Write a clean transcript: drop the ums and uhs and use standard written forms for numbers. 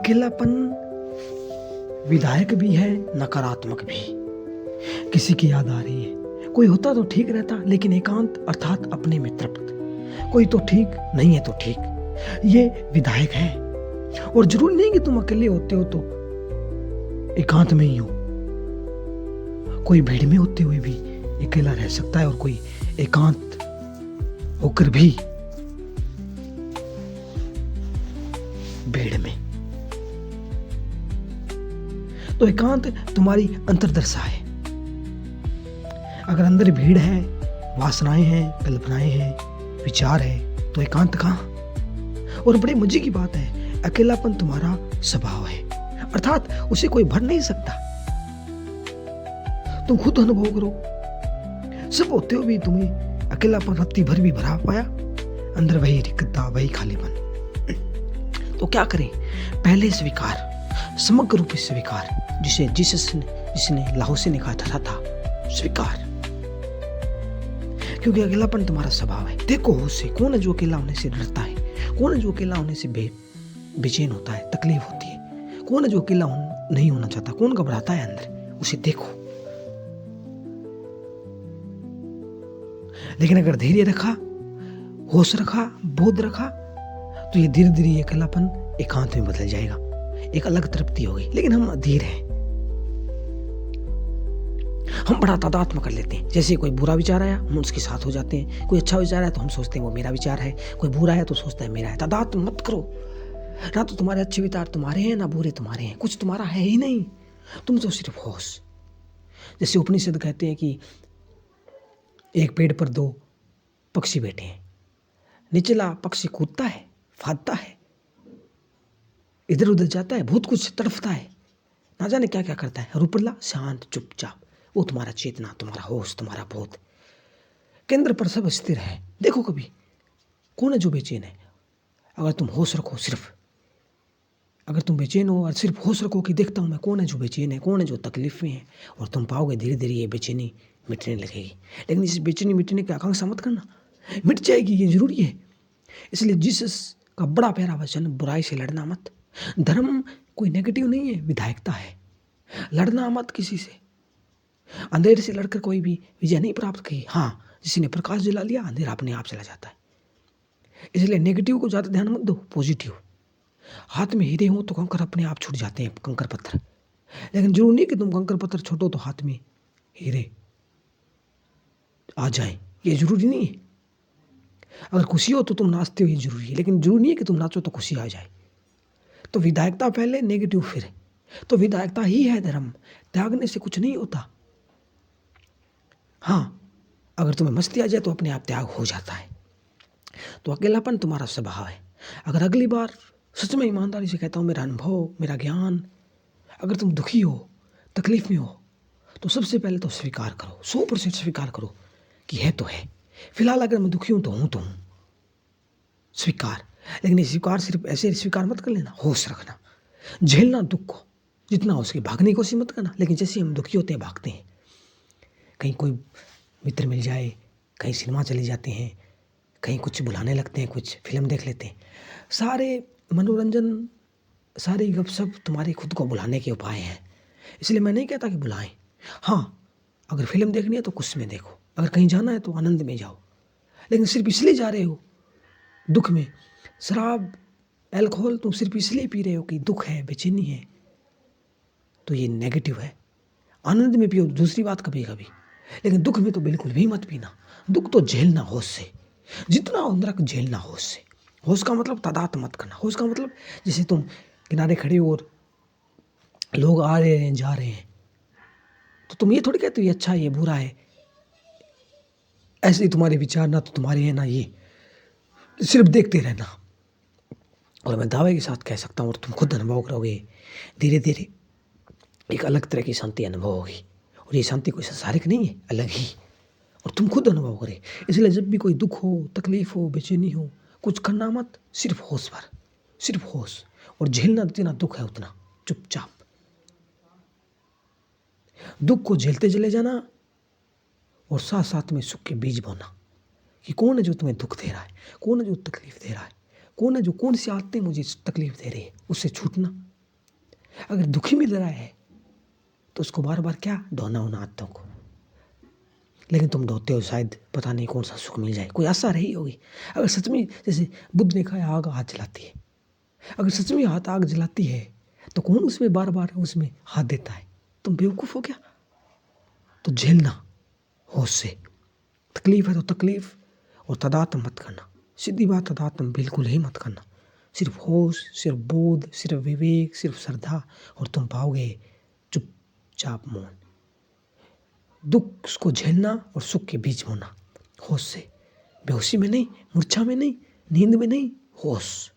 अकेलापन विधायक भी है, नकारात्मक भी। किसी की याद आ रही है, कोई होता तो ठीक रहता, लेकिन एकांत अर्थात अपने में तृप्त। कोई तो ठीक, नहीं है तो ठीक, ये विधायक है। और जरूरी नहीं कि तुम अकेले होते हो तो एकांत में ही हो। कोई भीड़ में होते हुए भी अकेला रह सकता है और कोई एकांत होकर भी भीड़ में। तो एकांत तुम्हारी अंतर्दशा है। अगर अंदर भीड़ है, वासनाएं हैं, कल्पनाएं हैं, विचार है, तो एकांत कहां। और बड़े मजे की बात है, अकेलापन तुम्हारा स्वभाव है, अर्थात उसे कोई भर नहीं सकता। तुम खुद अनुभव करो, सब होते हुए भी तुम्हें अकेलापन रत्ती भर भी भरा पाया। अंदर वही रिक्तता, वही खालीपन। तो क्या करें? पहले स्वीकार, समग्र रूप से स्वीकार, जिसे जिसने लाहौसी ने कहा था स्वीकार। क्योंकि अकेलापन तुम्हारा स्वभाव है। देखो होश से, कौन है जो अकेला होने से डरता है? कौन है जो अकेला होने से बेचैन होता है, तकलीफ होती है? कौन है जो अकेला नहीं होना चाहता? कौन घबराता है अंदर? उसे देखो। लेकिन अगर धैर्य रखा, होश रखा, बोध रखा, तो ये धीरे धीरे अकेलापन एकांत में बदल जाएगा, एक अलग तृप्ति होगी। लेकिन हम अधीर हैं, हम बड़ा तादात्म्य कर लेते हैं। जैसे कोई बुरा विचार आया, हम उसके साथ हो जाते हैं। कोई अच्छा विचार आया तो हम सोचते हैं वो मेरा विचार है। कोई बुरा है तो सोचता है मेरा है। तादात्म्य मत करो। ना तो तुम्हारे अच्छे विचार तुम्हारे हैं, ना बुरे तुम्हारे हैं। कुछ तुम्हारा है ही नहीं, तुम तो सिर्फ होश। जैसे उपनिषद कहते हैं कि एक पेड़ पर दो पक्षी बैठे हैं। निचला पक्षी कूदता है, फादता है, इधर उधर जाता है, बहुत कुछ तड़फता है, ना जाने क्या क्या करता है। और ऊपरला शांत चुपचाप। वो तुम्हारा चेतना, तुम्हारा होश, तुम्हारा बोध केंद्र पर सब स्थिर है। देखो कभी कौन है जो बेचैन है? अगर तुम होश रखो, सिर्फ अगर तुम बेचैन हो और सिर्फ होश रखो कि देखता हूं मैं, कौन है जो बेचैन है, कौन है जो तकलीफ में है, और तुम पाओगे धीरे धीरे ये बेचैनी मिटने लगेगी। लेकिन इस बेचैनी मिटने की आकांक्षा मत करना, मिट जाएगी, ये जरूरी है। इसलिए जीसस का बड़ा प्यारा वचन, बुराई से लड़ना मत। धर्म कोई नेगेटिव नहीं है, विधायकता है। लड़ना मत किसी से। अंधेरे से लड़कर कोई भी विजय नहीं प्राप्त की। हाँ, किसी ने प्रकाश जला लिया, अंधेरा अपने आप चला जाता है। इसलिए नेगेटिव को ज़्यादा ध्यान मत दो, पॉजिटिव। हाथ में हीरे हो तो कंकर अपने आप छूट जाते हैं, कंकर पत्थर। लेकिन जरूरी नहीं कि तुम कंकर पत्थर छोड़ो तो हाथ में हीरे आ जाए, ये जरूरी नहीं है। अगर खुशी हो तो तुम नाचते हो, ये जरूरी है। लेकिन जरूरी नहीं है कि तुम नाचो तो खुशी आ जाए। तो विधायकता पहले, नेगेटिव फिर। तो विधायकता ही है धर्म। त्यागने से कुछ नहीं होता। हाँ, अगर तुम्हें मस्ती आ जाए तो अपने आप त्याग हो जाता है। तो अकेलापन तुम्हारा स्वभाव है। अगर अगली बार, सच में ईमानदारी से कहता हूँ, मेरा अनुभव, मेरा ज्ञान, अगर तुम दुखी हो, तकलीफ में हो, तो सबसे पहले तो स्वीकार करो, 100% स्वीकार करो कि है तो है। फिलहाल अगर मैं दुखी हूँ तो हूँ स्वीकार। लेकिन ये स्वीकार सिर्फ ऐसे स्वीकार मत कर लेना, होश रखना, झेलना दुख को जितना हो सके। भागने की कोशिश मत करना। लेकिन जैसे हम दुखी होते हैं, भागते हैं, कहीं कोई मित्र मिल जाए, कहीं सिनेमा चले जाते हैं, कहीं कुछ बुलाने लगते हैं, कुछ फिल्म देख लेते हैं। सारे मनोरंजन, सारे गपशप तुम्हारे खुद को बुलाने के उपाय हैं। इसलिए मैं नहीं कहता कि बुलाएं। हाँ, अगर फिल्म देखनी है तो कुछ में देखो, अगर कहीं जाना है तो आनंद में जाओ। लेकिन सिर्फ इसलिए जा रहे हो दुख में, शराब, अल्कोहल तुम सिर्फ इसलिए पी रहे हो कि दुख है, बेचैनी है, तो ये नेगेटिव है। आनंद में पियो, दूसरी बात, कभी कभी। लेकिन दुख में तो बिल्कुल भी मत पीना। दुख तो झेलना होश से, जितना अंदर झेलना होश से। होश का मतलब तादात मत करना। होश का मतलब जैसे तुम किनारे खड़े हो और लोग आ रहे हैं, जा रहे हैं, तो तुम ये थोड़ी कहते हो ये अच्छा है, ये बुरा है। ऐसे ही तुम्हारे विचार ना तो तुम्हारे हैं ना ये, सिर्फ देखते रहना। और मैं दावे के साथ कह सकता हूँ, और तुम खुद अनुभव करोगे, धीरे धीरे एक अलग तरह की शांति अनुभव होगी। और ये शांति कोई संसारिक नहीं है, अलग ही, और तुम खुद अनुभव करें। इसलिए जब भी कोई दुख हो, तकलीफ हो, बेचैनी हो, कुछ करना मत, सिर्फ होश पर, सिर्फ होश। और झेलना जितना दुख है उतना, चुपचाप दुख को झेलते चले जाना, और साथ साथ में सुख के बीज बोना कि कौन है जो तुम्हें दुख दे रहा है, कौन है जो तकलीफ दे रहा है, कौन है जो, कौन सी आदतें मुझे तकलीफ दे रही है, उससे छूटना, अगर दुखी मिल रहा है तो उसको बार बार क्या ढोना उन आदतों को। लेकिन तुम ढोते हो शायद पता नहीं कौन सा सुख मिल जाए, कोई आशा रही होगी। अगर सच में जैसे बुद्ध ने कहा आग हाथ जलाती है, अगर सच में हाथ आग जलाती है तो कौन उसमें बार बार उसमें हाथ देता है? तुम बेवकूफ़ हो क्या? तो झेलना होश से, तकलीफ है तो तकलीफ, और तदात्म मत करना। सीधी बात, तदात्म बिल्कुल ही मत करना। सिर्फ होश, सिर्फ बोध, सिर्फ विवेक, सिर्फ श्रद्धा, और तुम पाओगे चुपचाप मौन। दुख को झेलना और सुख के बीच होना, होश से, बेहोशी में नहीं, मूर्छा में नहीं, नींद में नहीं, होश।